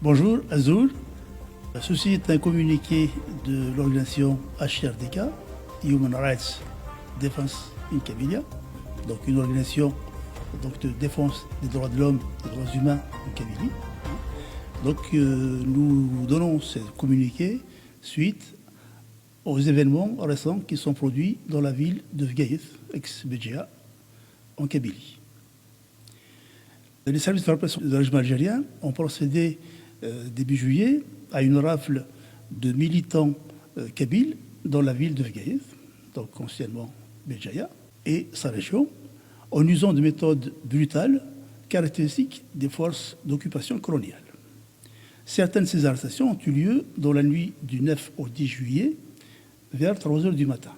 Bonjour Azul, ceci est un communiqué de l'organisation HRDK, Human Rights Defense in Kabylia, donc une organisation de défense des droits de l'homme et des droits humains en Kabylie. Donc nous donnons ce communiqué suite aux événements récents qui sont produits dans la ville de Vgaïth, ex-Béjéa, en Kabylie. Les services de répression du régime algérien ont procédé début juillet à une rafle de militants kabyles dans la ville de Vgaïth, donc anciennement Béjaïa, et sa région, en usant de méthodes brutales caractéristiques des forces d'occupation coloniale. Certaines de ces arrestations ont eu lieu dans la nuit du 9 au 10 juillet, vers 3 heures du matin.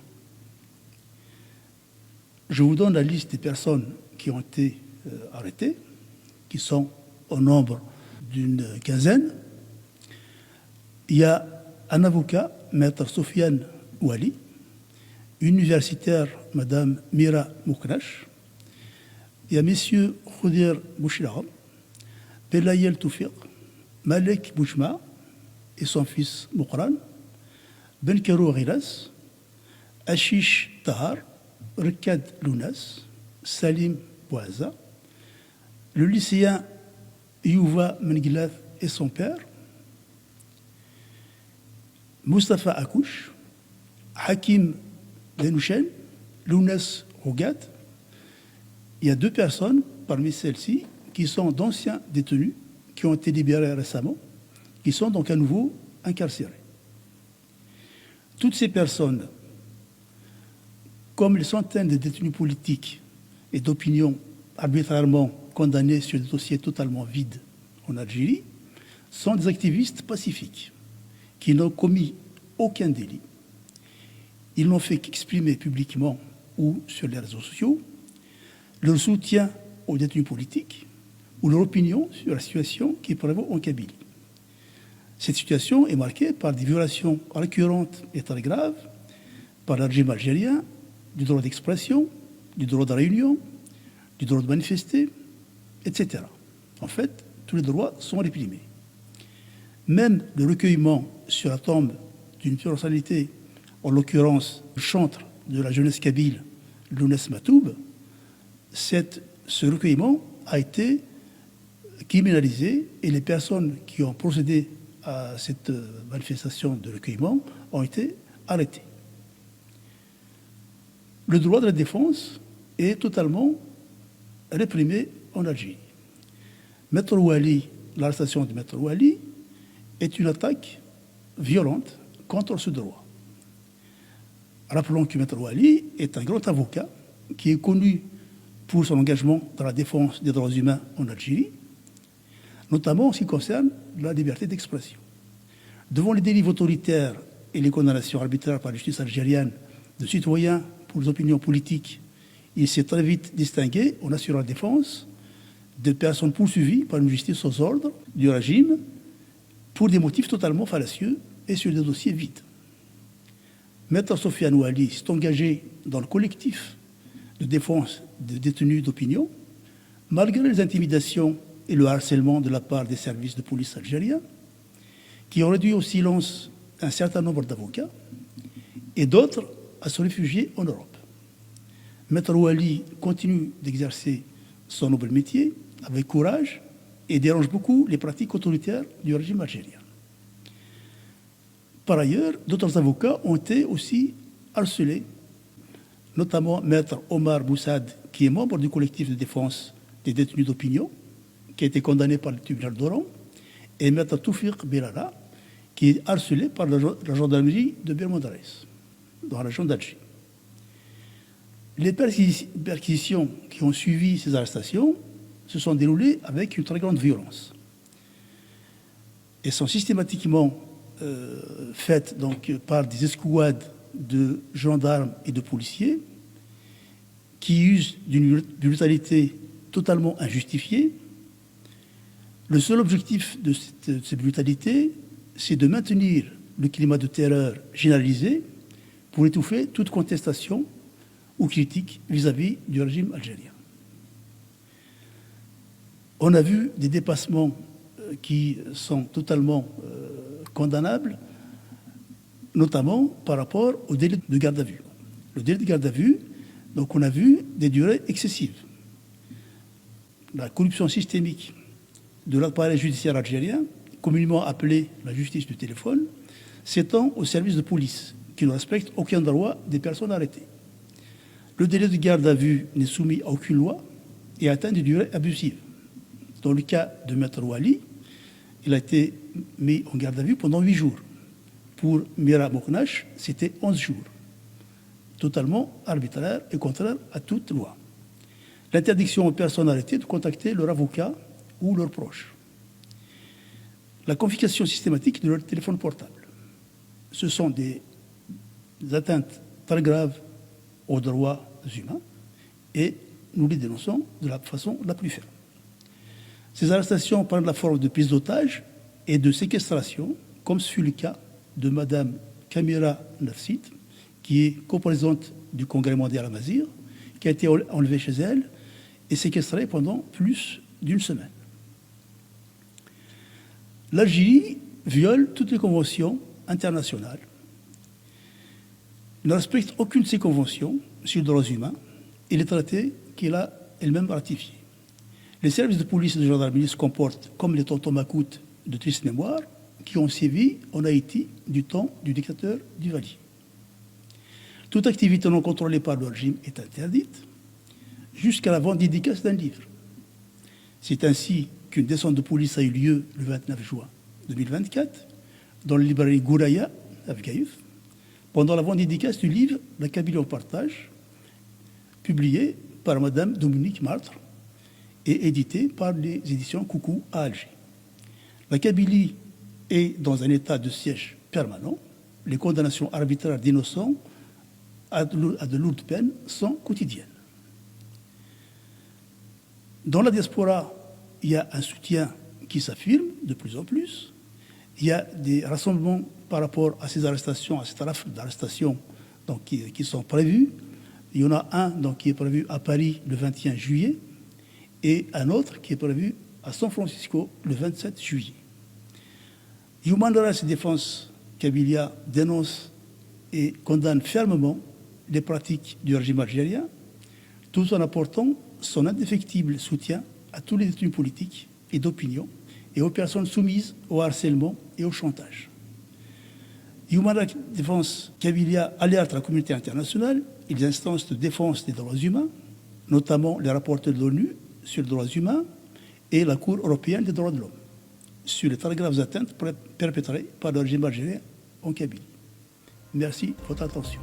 Je vous donne la liste des personnes qui ont été arrêtées, qui sont au nombre d'une quinzaine. Il y a un avocat, maître Sofiane Ouali, universitaire, madame Mira Mouknash. Il y a messieurs Khoudir Bouchilaram, Belayel Toufiq, Malek Boujma et son fils Moukran, Benkarou Ghilas, Ashish Tahar, Rikad Lounas, Salim Bouaza, le lycéen Youva Mengilath et son père, Mustafa Akouch, Hakim Denouchen, Lounas Rougat. Il y a 2 personnes parmi celles-ci qui sont d'anciens détenus qui ont été libérés récemment, qui sont donc à nouveau incarcérés. Toutes ces personnes, comme les centaines de détenus politiques et d'opinion arbitrairement condamnés sur des dossiers totalement vides en Algérie, sont des activistes pacifiques qui n'ont commis aucun délit. Ils n'ont fait qu'exprimer publiquement ou sur les réseaux sociaux leur soutien aux détenus politiques ou leur opinion sur la situation qui prévaut en Kabylie. Cette situation est marquée par des violations récurrentes et très graves par le régime algérien du droit d'expression, du droit de réunion, du droit de manifester, etc. En fait, tous les droits sont réprimés. Même le recueillement sur la tombe d'une personnalité, en l'occurrence le chantre de la jeunesse kabyle, Lounès Matoub, ce recueillement a été criminalisé et les personnes qui ont procédé à cette manifestation de recueillement ont été arrêtées. Le droit de la défense est totalement réprimé en Algérie. Maître Ouali, l'arrestation de Maître Ouali est une attaque violente contre ce droit. Rappelons que Maître Ouali est un grand avocat qui est connu pour son engagement dans la défense des droits humains en Algérie, notamment en ce qui concerne la liberté d'expression. Devant les dérives autoritaires et les condamnations arbitraires par la justice algérienne de citoyens pour les opinions politiques, il s'est très vite distingué en assurant la défense de personnes poursuivies par une justice aux ordres du régime pour des motifs totalement fallacieux et sur des dossiers vides. Maître Sofiane Ouali s'est engagé dans le collectif de défense des détenus d'opinion, malgré les intimidations et le harcèlement de la part des services de police algériens, qui ont réduit au silence un certain nombre d'avocats et d'autres à se réfugier en Europe. Maître Ouali continue d'exercer son noble métier avec courage et dérange beaucoup les pratiques autoritaires du régime algérien. Par ailleurs, d'autres avocats ont été aussi harcelés, notamment Maître Omar Boussad, qui est membre du collectif de défense des détenus d'opinion, qui a été condamné par le tribunal d'Oran, et Maître Toufiq Belala, qui est harcelé par la gendarmerie de Bermondares, dans la région d'Alger. Les perquisitions qui ont suivi ces arrestations se sont déroulées avec une très grande violence. Elles sont systématiquement faites donc, par des escouades de gendarmes et de policiers qui usent d'une brutalité totalement injustifiée. Le seul objectif de cette brutalité, c'est de maintenir le climat de terreur généralisé pour étouffer toute contestation ou critique vis-à-vis du régime algérien. On a vu des dépassements qui sont totalement condamnables, notamment par rapport au délai de garde à vue. Le délai de garde à vue, donc on a vu des durées excessives. La corruption systémique de l'appareil judiciaire algérien, communément appelée la justice du téléphone, s'étend aux services de police qui ne respectent aucun droit des personnes arrêtées. Le délai de garde à vue n'est soumis à aucune loi et atteint des durées abusives. Dans le cas de Maître Ouali, il a été mis en garde à vue pendant 8 jours. Pour Mira Mouknache, c'était 11 jours. Totalement arbitraire et contraire à toute loi. L'interdiction aux personnes arrêtées de contacter leur avocat ou leurs proches. La confiscation systématique de leur téléphone portable. Ce sont des atteintes très graves aux droits humains et nous les dénonçons de la façon la plus ferme. Ces arrestations prennent la forme de prise d'otages et de séquestration, comme ce fut le cas de Mme Kamira Nafsit, qui est coprésidente du Congrès mondial à Mazir, qui a été enlevée chez elle et séquestrée pendant plus d'une semaine. L'Algérie viole toutes les conventions internationales. Elle ne respecte aucune de ces conventions sur les droits humains et les traités qu'elle a elle-même ratifiés. Les services de police et de gendarmerie se comportent comme les tontons macoutes de triste mémoire qui ont sévi en Haïti du temps du dictateur Duvalier. Toute activité non contrôlée par le régime est interdite jusqu'à la vente dédicace d'un livre. C'est ainsi qu'une descente de police a eu lieu le 29 juin 2024 dans la librairie Gouraya à Vgaïf pendant la vente dédicace du livre La Kabylie en partage, publié par Mme Dominique Martre et édité par les éditions Coucou à Alger. La Kabylie est dans un état de siège permanent. Les condamnations arbitraires d'innocents à de lourdes peines sont quotidiennes. Dans la diaspora, il y a un soutien qui s'affirme de plus en plus. Il y a des rassemblements par rapport à ces arrestations, à cette rafle d'arrestations qui sont prévues. Il y en a un qui est prévu à Paris le 21 juillet et un autre qui est prévu à San Francisco le 27 juillet. Human Rights Defense Kabylia dénonce et condamne fermement les pratiques du régime algérien, tout en apportant son indéfectible soutien à tous les détenus politiques et d'opinion et aux personnes soumises au harcèlement et au chantage. Human Rights Defense Kabylia alerte la communauté internationale et les instances de défense des droits humains, notamment les rapporteurs de l'ONU sur les droits humains et la Cour européenne des droits de l'homme, sur les très graves atteintes perpétrées par le régime algérien en Kabylie. Merci de votre attention.